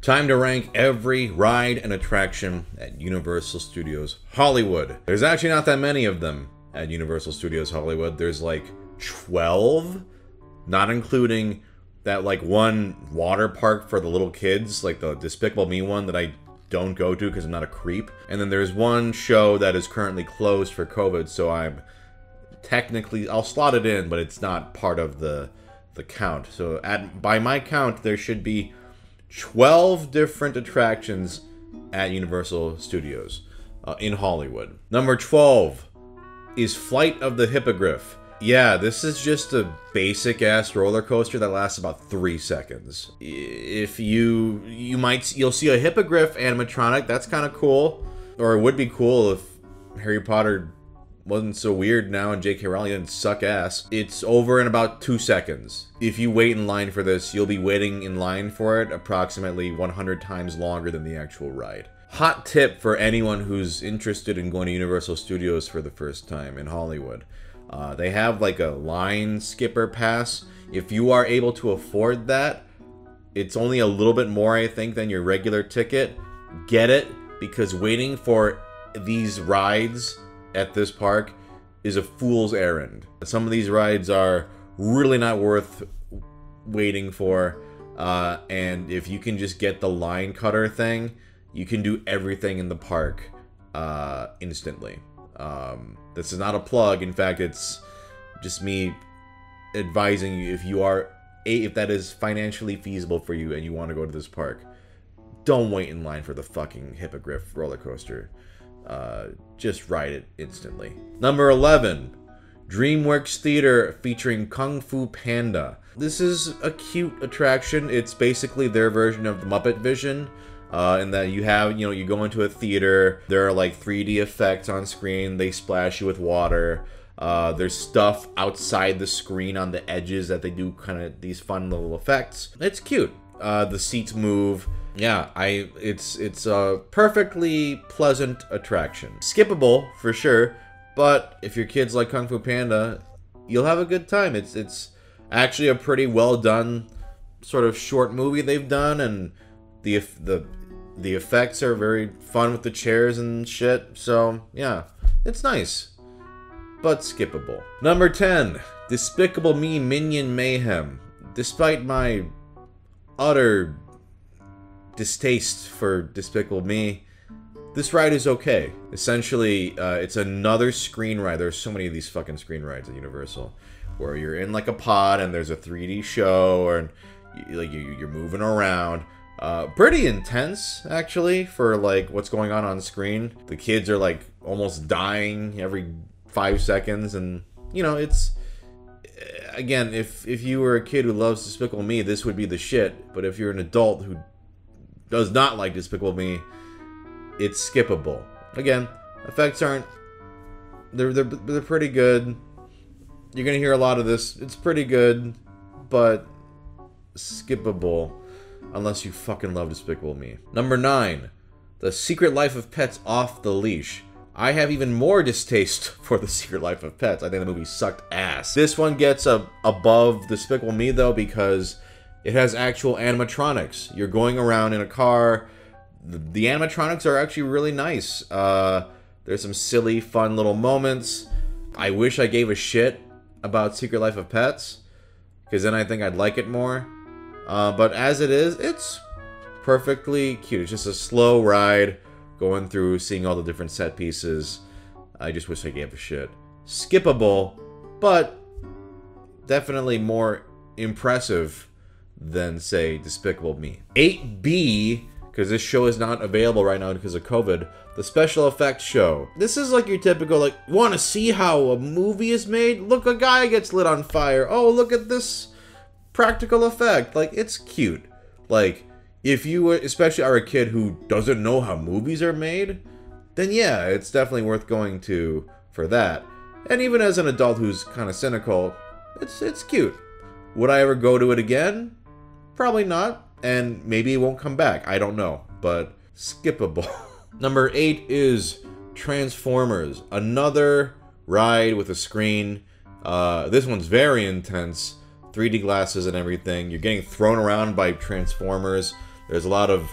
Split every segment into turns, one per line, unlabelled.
Time to rank every ride and attraction at Universal Studios Hollywood. There's actually not that many of them at Universal Studios Hollywood. There's like 12, not including that like one water park for the little kids, like the Despicable Me one that I don't go to because I'm not a creep. And then there's one show that is currently closed for COVID, so I'm technically, I'll slot it in, but it's not part of the count. So by my count, there should be 12 different attractions at Universal Studios in Hollywood. Number 12 is Flight of the Hippogriff. Yeah, this is just a basic-ass roller coaster that lasts about 3 seconds. If you'll see a Hippogriff animatronic, that's kind of cool. Or it would be cool if Harry Potter wasn't so weird now and J.K. Rowling didn't suck ass. It's over in about 2 seconds. If you wait in line for this, you'll be waiting in line for it approximately 100 times longer than the actual ride. Hot tip for anyone who's interested in going to Universal Studios for the first time in Hollywood. They have like a line skipper pass. If you are able to afford that, it's only a little bit more, I think, than your regular ticket. Get it, because waiting for these rides at this park is a fool's errand. Some of these rides are really not worth waiting for, and if you can just get the line cutter thing, you can do everything in the park instantly. This is not a plug. In fact, it's just me advising you, if that is financially feasible for you and you want to go to this park, don't wait in line for the fucking Hippogriff roller coaster. Just ride it instantly. Number 11, Dreamworks Theater featuring Kung Fu Panda. This is a cute attraction. It's basically their version of the Muppet Vision. In that you go into a theater, there are like 3D effects on screen, they splash you with water, there's stuff outside the screen on the edges that they do kind of these fun little effects. It's cute. The seats move. Yeah, it's a perfectly pleasant attraction. Skippable, for sure, but if your kids like Kung Fu Panda, you'll have a good time. It's actually a pretty well done sort of short movie they've done, and the effects are very fun with the chairs and shit, so yeah, it's nice, but skippable. Number 10, Despicable Me Minion Mayhem. Despite my utter distaste for Despicable Me, this ride is okay. Essentially, it's another screen ride. There's so many of these fucking screen rides at Universal, where you're in like a pod and there's a 3D show, and you're moving around. Pretty intense, actually, for like what's going on screen. The kids are like almost dying every 5 seconds, and you know, it's again, if you were a kid who loves Despicable Me, this would be the shit. But if you're an adult who does not like Despicable Me, it's skippable. Again, effects aren't, they're pretty good. You're gonna hear a lot of this. It's pretty good, but skippable. Unless you fucking love Despicable Me. Number 9, The Secret Life of Pets Off the Leash. I have even more distaste for The Secret Life of Pets. I think the movie sucked ass. This one gets above Despicable Me, though, because it has actual animatronics. You're going around in a car. The animatronics are actually really nice. There's some silly, fun little moments. I wish I gave a shit about Secret Life of Pets, because then I think I'd like it more. But as it is, it's perfectly cute. It's just a slow ride, going through, seeing all the different set pieces. I just wish I gave a shit. Skippable, but definitely more impressive than, say, Despicable Me. 8B, because this show is not available right now because of COVID, the special effects show. This is like your typical, like, want to see how a movie is made? Look, a guy gets lit on fire. Oh, look at this practical effect. Like, it's cute. Like, if you especially are a kid who doesn't know how movies are made, then yeah, it's definitely worth going to for that. And even as an adult who's kind of cynical, it's cute. Would I ever go to it again? Probably not. And maybe it won't come back. I don't know. But skippable. Number 8 is Transformers. Another ride with a screen. This one's very intense. 3D glasses and everything. You're getting thrown around by Transformers. There's a lot of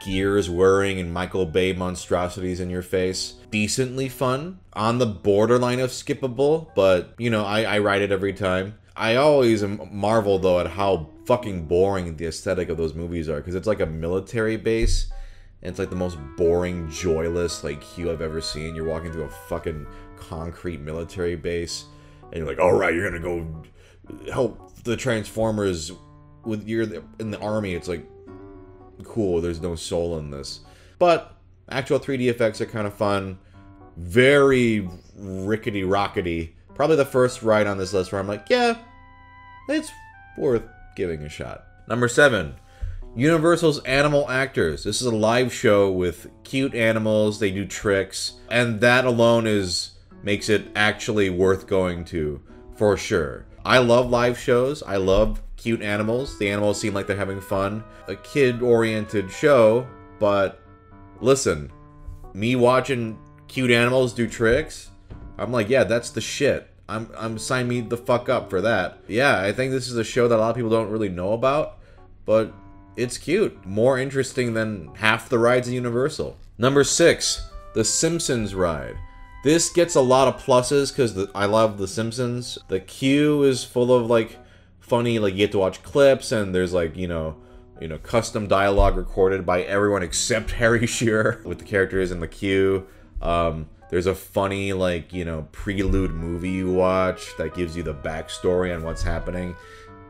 gears whirring and Michael Bay monstrosities in your face. Decently fun. On the borderline of skippable, but, you know, I ride it every time. I always marvel, though, at how fucking boring the aesthetic of those movies are, because it's like a military base, and it's like the most boring, joyless, like, hue I've ever seen. You're walking through a fucking concrete military base, and you're like, alright, you're gonna go help the Transformers with you're in the army. It's like, cool, there's no soul in this. But actual 3D effects are kind of fun. Very rickety-rockety. Probably the first ride on this list where I'm like, yeah, it's worth giving a shot. Number 7, Universal's Animal Actors. This is a live show with cute animals. They do tricks, and that alone makes it actually worth going to, for sure. I love live shows. I love cute animals. The animals seem like they're having fun. A kid-oriented show, but listen, me watching cute animals do tricks, I'm like, yeah, that's the shit. I'm sign me the fuck up for that. Yeah, I think this is a show that a lot of people don't really know about, but it's cute. More interesting than half the rides at Universal. Number 6, the Simpsons Ride. This gets a lot of pluses because I love the Simpsons. The queue is full of like funny, like you get to watch clips, and there's like, you know, custom dialogue recorded by everyone except Harry Shearer with the characters in the queue. There's a funny, like, you know, prelude movie you watch that gives you the backstory on what's happening.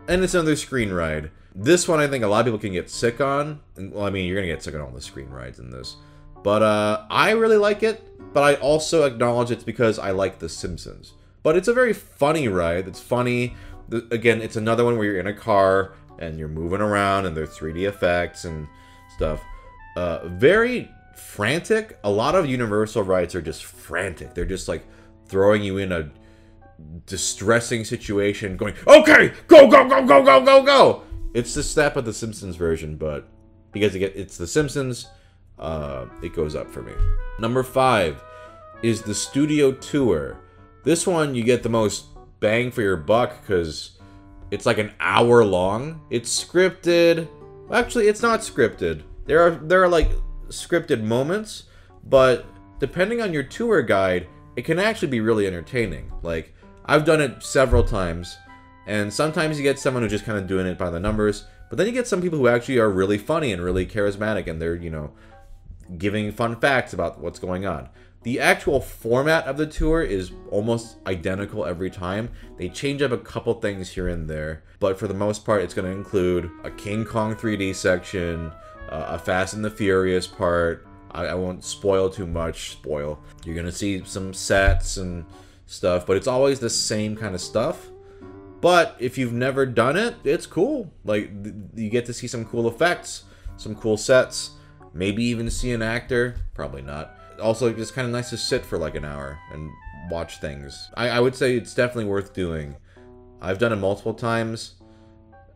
And it's another screen ride. This one I think a lot of people can get sick on. Well, I mean, you're gonna get sick on all the screen rides in this. But I really like it, but I also acknowledge it's because I like The Simpsons. But it's a very funny ride. It's funny. Again, it's another one where you're in a car and you're moving around and there's 3D effects and stuff. Very frantic. A lot of Universal rides are just frantic. They're just like throwing you in a distressing situation, going, okay, go, go, go, go, go, go, go. It's the step of the Simpsons version, but because it's the Simpsons, it goes up for me. Number 5 is the Studio Tour. This one, you get the most bang for your buck because it's like an hour long. It's scripted. Actually, it's not scripted. There are like scripted moments, but depending on your tour guide, it can actually be really entertaining. Like, I've done it several times, and sometimes you get someone who's just kind of doing it by the numbers, but then you get some people who actually are really funny and really charismatic, and they're, you know, giving fun facts about what's going on. The actual format of the tour is almost identical every time. They change up a couple things here and there, but for the most part, it's going to include a King Kong 3D section, a Fast and the Furious part. I won't spoil too much. You're going to see some sets and stuff, but it's always the same kind of stuff. But if you've never done it, it's cool. Like, you get to see some cool effects, some cool sets, maybe even see an actor. Probably not. Also, it's kind of nice to sit for like an hour and watch things. I would say it's definitely worth doing. I've done it multiple times.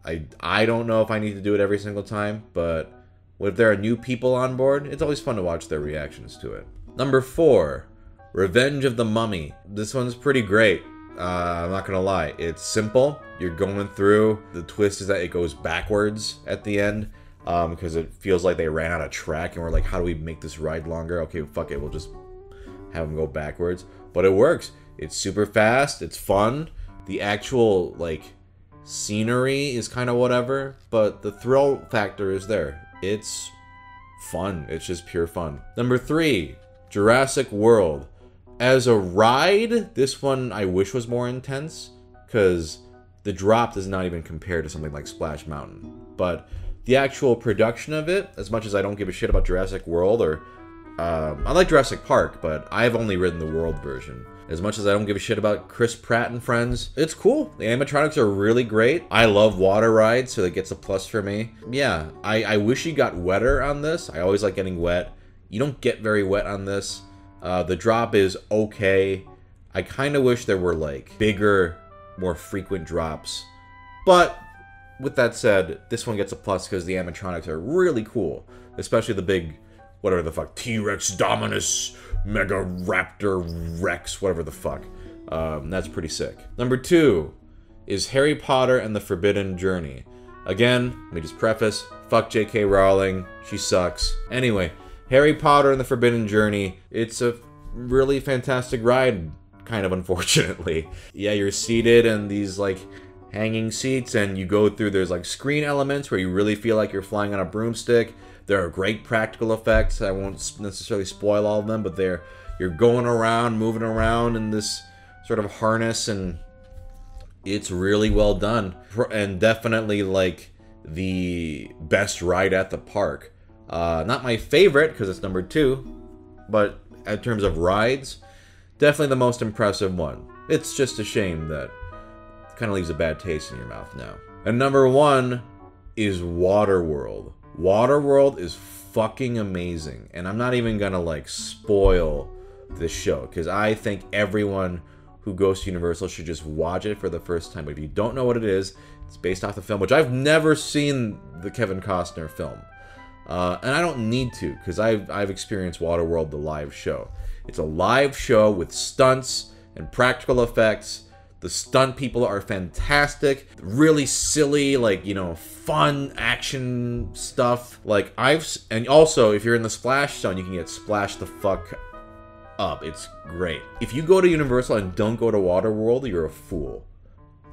I don't know if I need to do it every single time, but if there are new people on board, it's always fun to watch their reactions to it. Number 4, Revenge of the Mummy. This one's pretty great. I'm not gonna lie. It's simple. You're going through. The twist is that it goes backwards at the end. Because it feels like they ran out of track and we're like, how do we make this ride longer? Okay, fuck it, we'll just have them go backwards. But it works. It's super fast, it's fun. The actual, like, scenery is kind of whatever, but the thrill factor is there. It's fun. It's just pure fun. Number 3, Jurassic World. As a ride, this one I wish was more intense, because the drop does not even compare to something like Splash Mountain. But the actual production of it, as much as I don't give a shit about Jurassic World, or I like Jurassic Park, but I've only ridden the World version. As much as I don't give a shit about Chris Pratt and friends, it's cool. The animatronics are really great. I love water rides, so that gets a plus for me. Yeah, I wish you got wetter on this. I always like getting wet. You don't get very wet on this. The drop is okay. I kind of wish there were like bigger, more frequent drops, but with that said, this one gets a plus because the animatronics are really cool. Especially the big, whatever the fuck, T-Rex Dominus Mega Raptor Rex, whatever the fuck. That's pretty sick. Number 2 is Harry Potter and the Forbidden Journey. Again, let me just preface, fuck J.K. Rowling, she sucks. Anyway, Harry Potter and the Forbidden Journey, it's a really fantastic ride, kind of unfortunately. Yeah, you're seated in these like hanging seats and you go through, there's like screen elements where you really feel like you're flying on a broomstick. There are great practical effects. I won't necessarily spoil all of them, but you're going around, moving around in this sort of harness, and it's really well done. And definitely like the best ride at the park. Not my favorite because it's number 2, but in terms of rides, definitely the most impressive one. It's just a shame that it kind of leaves a bad taste in your mouth now. And number 1 is Waterworld. Waterworld is fucking amazing, and I'm not even gonna like spoil this show because I think everyone who goes to Universal should just watch it for the first time. But if you don't know what it is, it's based off the film, which I've never seen the Kevin Costner film, and I don't need to because I've experienced Waterworld, the live show. It's a live show with stunts and practical effects. The stunt people are fantastic. Really silly, like, you know, fun action stuff. Like, and also, if you're in the splash zone, you can get splashed the fuck up. It's great. If you go to Universal and don't go to Waterworld, you're a fool.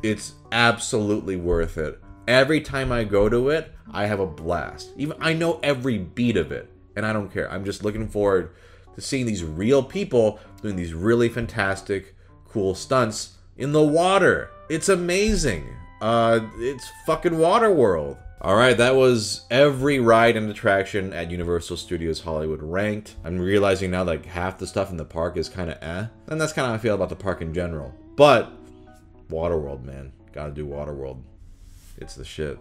It's absolutely worth it. Every time I go to it, I have a blast. Even I know every beat of it, and I don't care. I'm just looking forward to seeing these real people doing these really fantastic, cool stunts in the water. It's amazing. It's fucking Waterworld. Alright, that was every ride and attraction at Universal Studios Hollywood ranked. I'm realizing now like half the stuff in the park is kind of and that's kind of how I feel about the park in general. But Waterworld, man. Gotta do Waterworld. It's the shit.